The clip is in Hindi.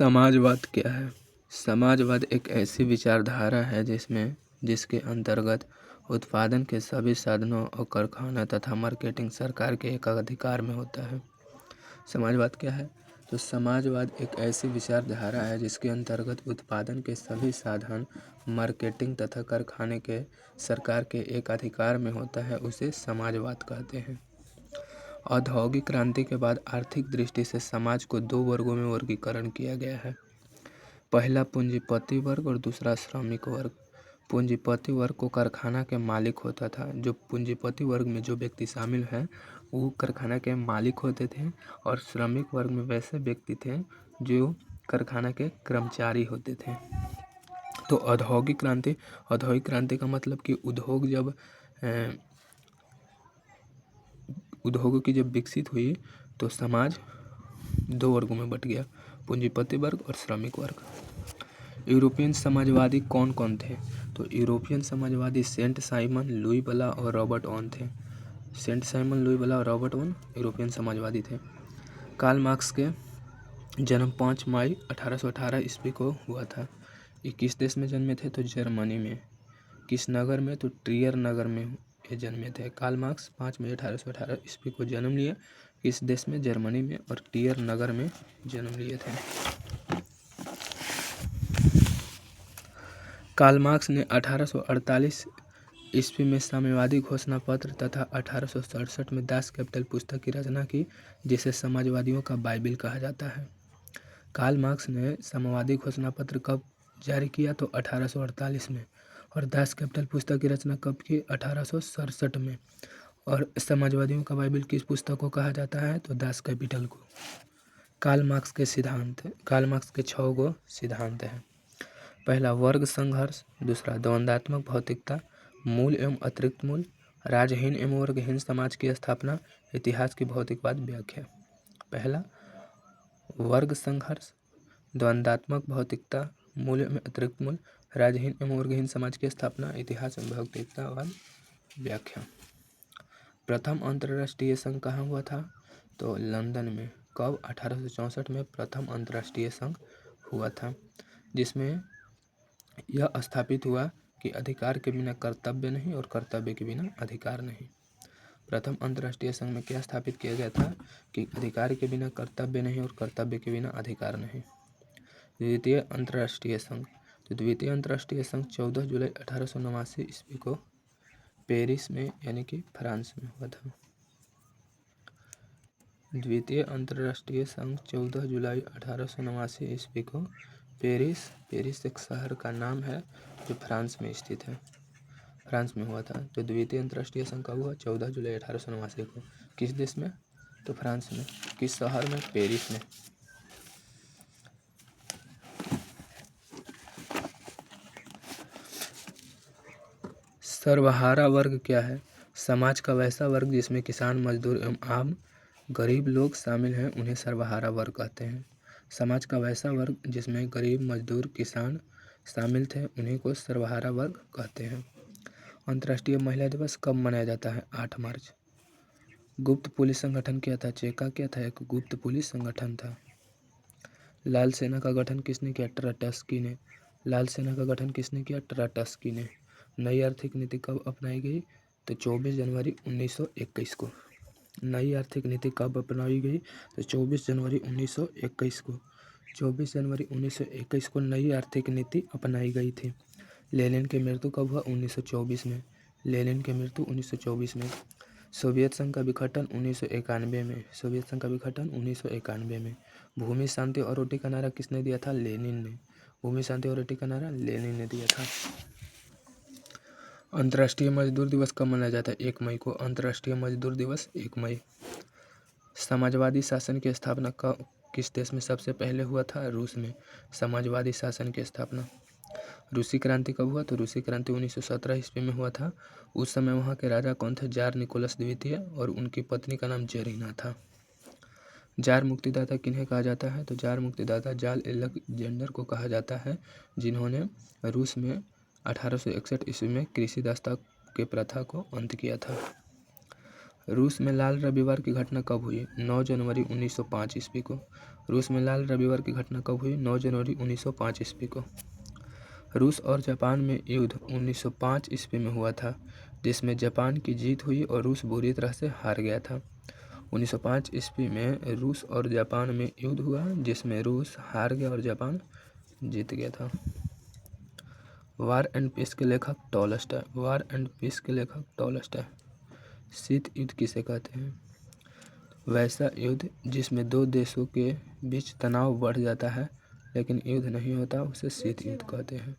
समाजवाद क्या है? समाजवाद एक ऐसी विचारधारा है जिसके अंतर्गत उत्पादन के सभी साधनों और कारखाना तथा मार्केटिंग सरकार के एकाधिकार में होता है। समाजवाद क्या है? तो समाजवाद एक ऐसी विचारधारा है जिसके अंतर्गत उत्पादन के सभी साधन मार्केटिंग तथा कारखाने के सरकार के एकाधिकार में होता है, उसे समाजवाद कहते हैं। औद्योगिक क्रांति के बाद आर्थिक दृष्टि से समाज को दो वर्गों में वर्गीकरण किया गया है। पहला पूंजीपति वर्ग और दूसरा श्रमिक वर्ग। पूंजीपति वर्ग को कारखाना के मालिक होता था। जो पूंजीपति वर्ग में जो व्यक्ति शामिल हैं वो कारखाना के मालिक होते थे, और श्रमिक वर्ग में वैसे व्यक्ति थे जो कारखाना के कर्मचारी होते थे। तो औद्योगिक क्रांति का मतलब कि उद्योगों की जब विकसित हुई तो समाज दो वर्गों में बट गया, पूंजीपति वर्ग और श्रमिक वर्ग। यूरोपियन समाजवादी कौन कौन थे? तो यूरोपियन समाजवादी सेंट साइमन, लुई बला और रॉबर्ट ओवन थे। सेंट साइमन, लुई बला और रॉबर्ट ओवन यूरोपियन समाजवादी थे। कार्ल मार्क्स के जन्म 5 मई 1818 ईस्वी को हुआ था। ये किस देश में जन्मे थे? तो जर्मनी में। किस नगर में? तो ट्रियर नगर में ये जन्मे थे। कार्ल मार्क्स 5 मई 1818 ईस्वी को जन्म लिए। किस देश में? जर्मनी में, और ट्रियर नगर में जन्म लिए थे। कार्ल मार्क्स ने 1848 ईस्वी में साम्यवादी घोषणा पत्र तथा 1867 में दास कैपिटल पुस्तक की रचना की, जिसे समाजवादियों का बाइबिल कहा जाता है। कार्ल मार्क्स ने साम्यवादी घोषणा पत्र कब जारी किया? तो 1848 में। और दास कैपिटल पुस्तक की रचना कब की? 1867 में। और समाजवादियों का बाइबिल किस पुस्तक को कहा जाता है? तो दास कैपिटल को। कार्ल मार्क्स के 6 गो सिद्धांत हैं। पहला वर्ग संघर्ष, दूसरा द्वंद्वात्मक भौतिकता, मूल एवं अतिरिक्त मूल, राजहीन एवं वर्गहीन समाज की स्थापना, इतिहास की भौतिकवाद व्याख्या। पहला वर्ग संघर्ष, द्वंद्वात्मक भौतिकता, मूल एवं अतिरिक्त मूल, राजहीन एवं वर्गहीन समाज की स्थापना, इतिहास एवं भौतिकवाद व्याख्या। प्रथम अंतर्राष्ट्रीय संघ कहाँ हुआ था? तो लंदन में। कब? 1864 में प्रथम अंतर्राष्ट्रीय संघ हुआ था, जिसमें यह स्थापित हुआ कि अधिकार के बिना कर्तव्य नहीं और कर्तव्य के बिना अधिकार नहीं। प्रथम अंतर्राष्ट्रीय संघ में क्या स्थापित किया गया था? कि अधिकार के बिना कर्तव्य नहीं और कर्तव्य के बिना अधिकार नहीं। द्वितीय अंतर्राष्ट्रीय संघ, तो द्वितीय अंतर्राष्ट्रीय संघ 14 जुलाई 1889 ईस्वी को पेरिस में यानी कि फ्रांस में हुआ था। द्वितीय अंतर्राष्ट्रीय संघ 14 जुलाई 1889 ईस्वी को पेरिस एक शहर का नाम है जो फ्रांस में स्थित है, फ्रांस में हुआ था। तो द्वितीय अंतर्राष्ट्रीय संघ कब हुआ? 14 जुलाई 1889 को। किस देश में? तो फ्रांस में। किस शहर में? पेरिस में। सर्वहारा वर्ग क्या है? समाज का वैसा वर्ग जिसमें किसान, मजदूर एवं आम गरीब लोग शामिल हैं, उन्हें सर्वहारा वर्ग कहते हैं। समाज का वैसा वर्ग जिसमें गरीब, मजदूर, किसान शामिल थे, उन्हीं को सर्वहारा वर्ग कहते हैं। अंतर्राष्ट्रीय महिला दिवस कब मनाया जाता है? 8 मार्च। गुप्त पुलिस संगठन क्या था? चेका क्या था? एक गुप्त पुलिस संगठन था। लाल सेना का गठन किसने किया? ट्राटस्की ने। लाल सेना का गठन किसने किया? ट्राटस्की ने। नई आर्थिक नीति कब अपनाई गई? तो 24 जनवरी 1921 को। नई आर्थिक नीति कब अपनाई गई? तो 24 जनवरी 1921 को। 24 जनवरी 1921 को नई आर्थिक नीति अपनाई गई थी। लेनिन की मृत्यु कब हुआ? 1924 में। लेनिन की मृत्यु 1924 में। सोवियत संघ का विघटन 1991 में। सोवियत संघ का विघटन 1991 में। भूमि, शांति और रोटी का नारा किसने दिया था? लेनिन ने। भूमि, शांति और रोटी का नारा लेनिन ने दिया था। अंतर्राष्ट्रीय मजदूर दिवस कब मनाया जाता है? 1 मई को। अंतर्राष्ट्रीय मजदूर दिवस 1 मई। समाजवादी शासन की स्थापना किस देश में सबसे पहले हुआ था? रूस में। समाजवादी शासन की स्थापना। रूसी क्रांति कब हुआ? तो रूसी क्रांति 1917 ईस्वी में हुआ था। उस समय वहाँ के राजा कौन थे? जार निकोलस द्वितीय, और उनकी पत्नी का नाम जेरिना था। जार मुक्तिदाता किन्हें कहा जाता है? तो जार मुक्तिदाता जाल एलेक्जेंडर को कहा जाता है, जिन्होंने रूस में 1861 ईस्वी में कृषि दासता के प्रथा को अंत किया था। रूस में लाल रविवार की घटना कब हुई? 9 जनवरी 1905 ईस्वी को। रूस में लाल रविवार की घटना कब हुई? 9 जनवरी 1905 ईस्वी को। रूस और जापान में युद्ध 1905 ईस्वी में हुआ था, जिसमें जापान की जीत हुई और रूस बुरी तरह से हार गया था। 1905 ईस्वी में रूस और जापान में युद्ध हुआ, जिसमें रूस हार गया और जापान जीत गया था। वार एंड पीस के लेखक टॉलस्टॉय। वार एंड पीस के लेखक टॉलस्टॉय। शीत युद्ध किसे कहते हैं? वैसा युद्ध जिसमें दो देशों के बीच तनाव बढ़ जाता है लेकिन युद्ध नहीं होता, उसे शीत युद्ध कहते हैं।